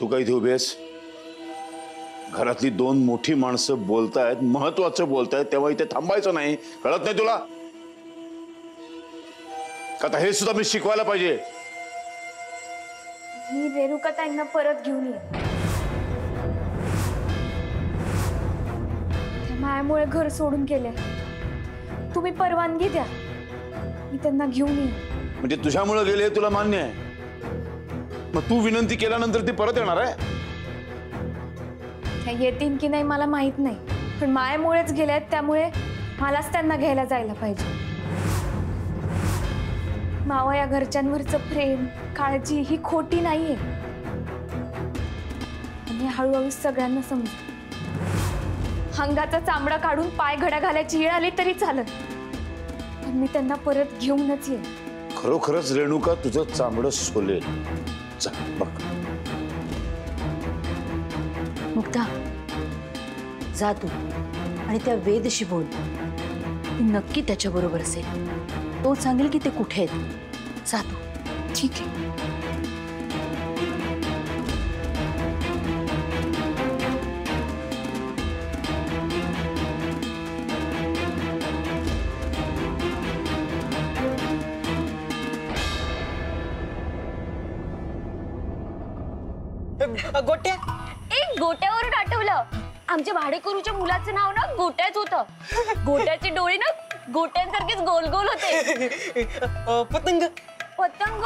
तू काय इथे उभी आहेस? घरातली दोन मोठी माणसं बोलतायत, महत्वाचं बोलतायत, तेव्हा इथे थांबायचं नाही. कळत नाही तुला? आता हे सुद्धा मी शिकवायला पाहिजे. मी रेणुकाताईंना परत घेऊन ये. त्या मायामुळे घर सोडून गेले. तुम्ही परवानगी द्या, मी त्यांना घेऊन ये. म्हणजे तुझ्यामुळे गेले तुला मान्य आहे? मग तू विनंती केल्यानंतर ती परत येणार आहे? त्या येतील की नाही मला माहित नाही, पण मायामुळेच गेल्यात, त्यामुळे मलाच त्यांना घ्यायला जायला पाहिजे. मावा या घरच्यांवरचं प्रेम काळजी ही खोटी नाहीये आणि हळूहळू सगळ्यांना समजेल. अंगाचा चामडा काढून पाय घड्या घालायची वेळ आली तरी चालत, पण मी त्यांना परत घेऊनच येईन. खरोखरच रेणुका तुझं चामडं सोलेल. जा बघ. मुक्ता, जा तू आणि त्या वेदशी बोल. ती नक्की त्याच्याबरोबर असेल. तो सांगेल की ते कुठे आहेत. जा तू. ठीक आहे. गोट्या, एक गोट्यावरून आठवलं, आमच्या भाडेकरूच्या मुलाचं नाव ना गोट्याच होतं. गोट्याचे डोळे ना गोट्यांसारखेच गोल गोल होते. पतंग. पतंग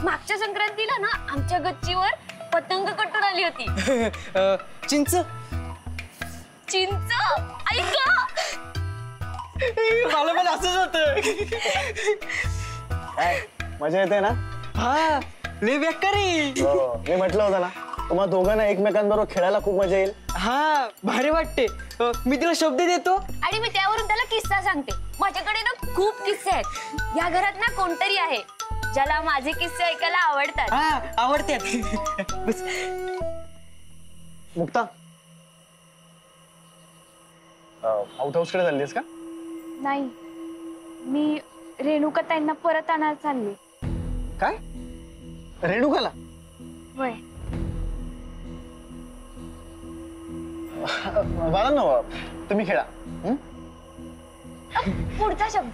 मागच्या संक्रांतीला ना आमच्या गच्चीवर पतंग कटून आली होती. चिंच. चिंच ऐक, मला पण असंच होतं. मजा येते ना? हा, लय बेकारी. मी म्हटलं होतं ना तुम्हा दोघांना एकमेकांबरोबर खेळायला खूप मजा येईल. हा, भारी वाटते. मी तिला शब्द देतो आणि मी त्यावरून त्याला किस्सा सांगते. माझ्याकडे ना खूप किस्से आहेत. या घरात ना कोणतरी आहे ज्याला माझे किस्से ऐकायला आवडतात. हा, आवडतात. बस. मुक्ता, आउट हाऊस कडे चाललीस का? नाही, मी रेणुकाताईंना परत आणायला चालली. काय? रेणुकाला? वय बाळांनो, तुम्ही खेळा. पुढचा शब्द.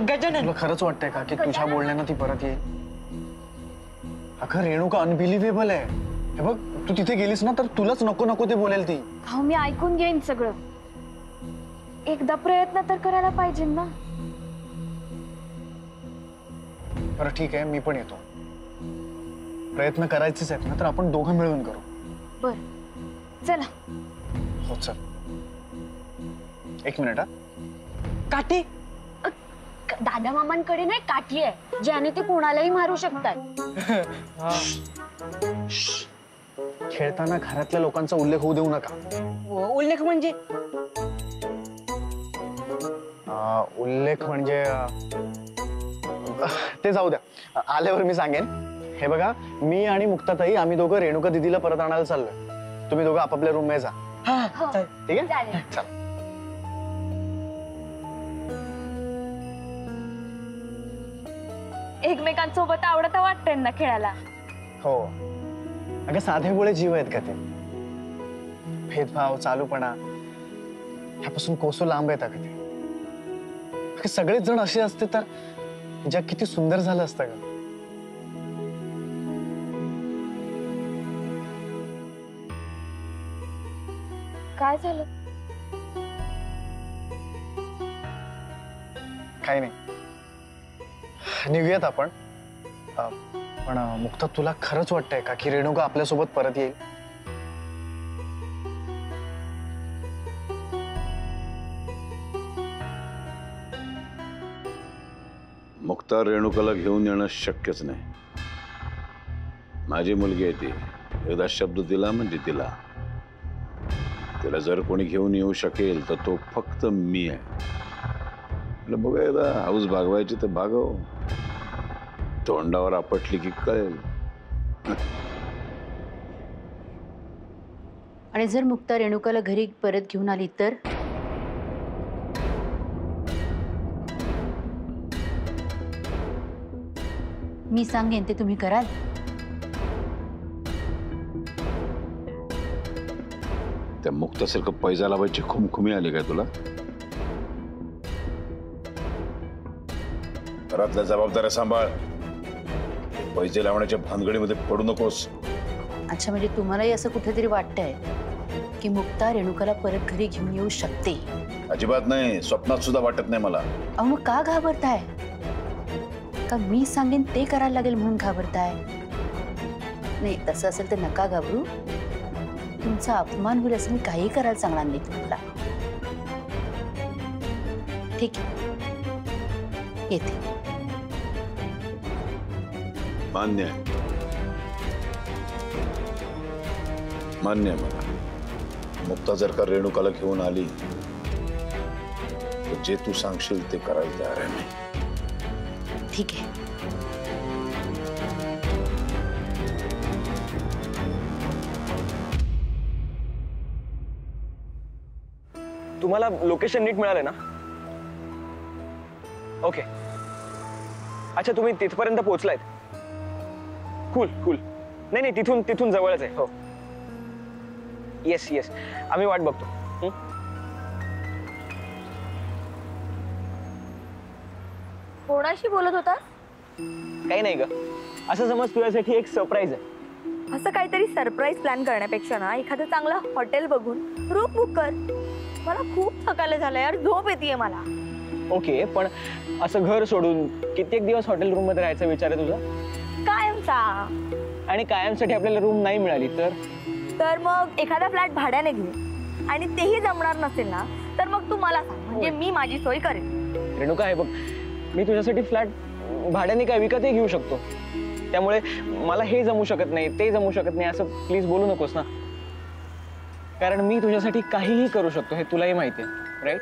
गजानन. तुला खरंच वाटतंय का की तुझ्या बोलण्यानं ती परत येईल? अगं रेणुका अनबिलिव्हेबल आहे. हे बघ, तू तिथे गेलीस ना तर तुलाच नको नको ते बोलेल ती. हो, मी ऐकून घेईन सगळं. एकदा प्रयत्न तर करायला पाहिजे ना. बरं ठीक आहे, मी पण येतो. प्रयत्न करायचेच आहेत ना तर आपण दोघं मिळून करू. बर, चला. हो चल. एक मिनिट. हा, काठी. दादा मामांकडे नाही काठी आहे ज्याने ते कोणालाही मारू शकतात. खेळताना घरातल्या लोकांचा उल्लेख होऊ देऊ नका. उल्लेख म्हणजे? उल्लेख म्हणजे ते जाऊ द्या, आल्यावर मी सांगेन. हे बघा, मी आणि मुक्ताताई आम्ही दोघं रेणुका दीदीला परत आणायला चाललोय. तुम्ही दोघं आपापल्या रूम मध्ये जा. ठीक आहे? चालेल. चल. एकमेकांसोबत आवडतं वाटतंय ना खेळायला. हो. अगं साधे बोळे जीव आहेत का ते? भेदभाव, चालूपणा ह्यापासून कोसो लांब आहेत का ते? सगळेच जण असे असते तर जग किती सुंदर झालं असतं का? काय झालं? काही नाही, निघूयात आपण. पण मुक्ता, तुला खरंच वाटतंय का की रेणुका आपल्यासोबत परत येईल? मुक्ता रेणुकाला घेऊन येणं शक्यच नाही. माझी मुलगी आहे ती. एकदा शब्द दिला म्हणजे दिला. तिला जर कोणी घेऊन येऊ शकेल तर तो फक्त मी आहे. बघा, एकदा हाऊस भागवायची तर भागव. तोंडावर आपटली की कळेल. आणि जर मुक्ता रेणुकाला घरी परत घेऊन आली तर? मी सांगेन ते तुम्ही कराल? त्या मुक्तासारखं पैजा लावायची खुमखुमी आली काय तुला? घरातल्या जबाबदाऱ्या सांभाळ, पैसे लावण्याच्या भानगडीमध्ये पडू नकोस. अच्छा, म्हणजे तुम्हालाही असं कुठेतरी वाटतंय की मुक्ता रेणुकाला परत घरी घेऊन येऊ शकते? अजिबात नाही, स्वप्नात सुद्धा वाटत नाही मला. अहो मग का घाबरताय? का मी सांगेन ते करायला लागेल म्हणून घाबरताय? नाही, तसं असेल तर नका घाबरू. तुमचा अपमान होईल असं मी काही करायला सांगणार नाही तुम्हाला. ठीक आहे, येते. मान्य आहे, मान्य आहे मला. मुक्ता जर का रेणुकाला घेऊन आली तर जे तू सांगशील ते करायला तयार आहे मी. ठीक आहे. तुम्हाला लोकेशन नीट मिळालं ना? ओके. अच्छा, तुम्ही तिथपर्यंत पोहोचलायत? Cool cool. नाही नाही, तिथून तिथून जवळच आहे. हो, येस येस, आम्ही वाट बघतो. कोणाशी बोलत होता? काही नाही ग, असं समज तुझ्यासाठी एक सरप्राईज आहे. असं काहीतरी सरप्राईज प्लॅन करण्यापेक्षा ना एखादं चांगलं हॉटेल बघून रूम बुक कर. मला खूप थकायला झालं यार, झोप येते मला. ओके, पण असं घर सोडून कित्येक दिवस हॉटेल रूम मध्ये राहायचा विचार आहे तुझा? कायमचा. आणि कायमसाठी आपल्याला रूम नाही मिळाली तर मग एखादा फ्लॅट भाड्याने घे, आणि तेही जमणार नसेल ना तर मग तू मला सांग, म्हणजे मी माझी सोय करेन. रेणुका, हे बघ, मी तुझ्यासाठी फ्लॅट भाड्याने काय विकतही घेऊ शकतो. त्यामुळे मला हे जमू शकत नाही, ते जमू शकत नाही असं प्लीज बोलू नकोस ना. कारण मी तुझ्यासाठी काहीही करू शकतो, हे तुलाही माहिती आहे, राईट?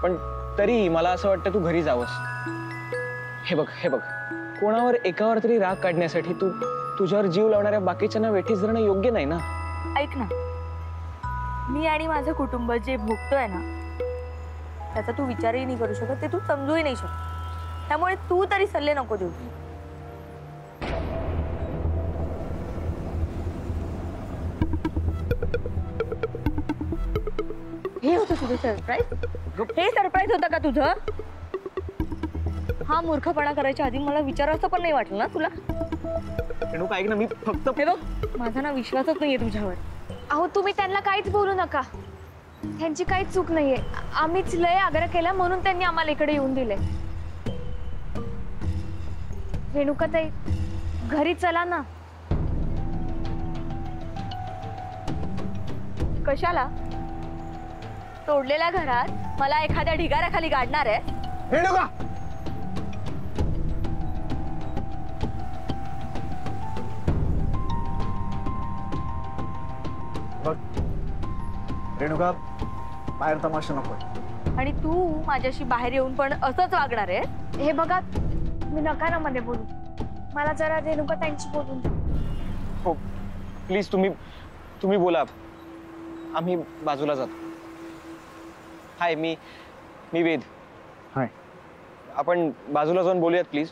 पण तरी मला असं वाटतं तू घरी जावंस. हे बघ हे बघ, कोणावर एकावर तरी राग काढण्यासाठी तू तुझ्यावर जीव लावणाऱ्या बाकीच्यांना वेठीस धरणं योग्य नाही ना. ऐक ना, मी आणि माझं कुटुंब जे भोगतोय ना त्याचा तू विचारही नाही करू शकत, ते तू समजूही नाही शकत. त्यामुळे तू तरी सल्ले नको देऊ. हे होतं तुझं सरप्राईज? हे सरप्राईज होतं का तुझं? हा मूर्खपणा करायच्या आधी मला विचारायचं पण नाही वाटलं ना तुला? रेणुका, ऐक ना, मी फक्त हे बघ, माझा ना विश्वासच नाहीये तुझ्यावर. अहो तुम्ही त्यांना काहीच बोलू नका, त्यांची काहीच चूक नाहीये. आम्हीच लय आग्रह केला म्हणून त्यांनी आम्हाला इकडे येऊन दिले. रेणुकाताई, घरी चला ना. कशाला? तोडलेल्या घरात मला एखाद्या ढिगाऱ्याखाली गाडणार आहे? रेणुका, रेणुका, बाहेर तमाशा नको. आणि तू माझ्याशी बाहेर येऊन पण असंच वागणार आहे? हे बघा, मी नकारामध्ये बोलू, मला जरा रेणुकाताईंशी बोलून द्या. हो प्लीज, तुम्ही बोला, आम्ही बाजूला जातो. हाय, मी वेद. हाय. आपण बाजूला जाऊन बोलूयात प्लीज.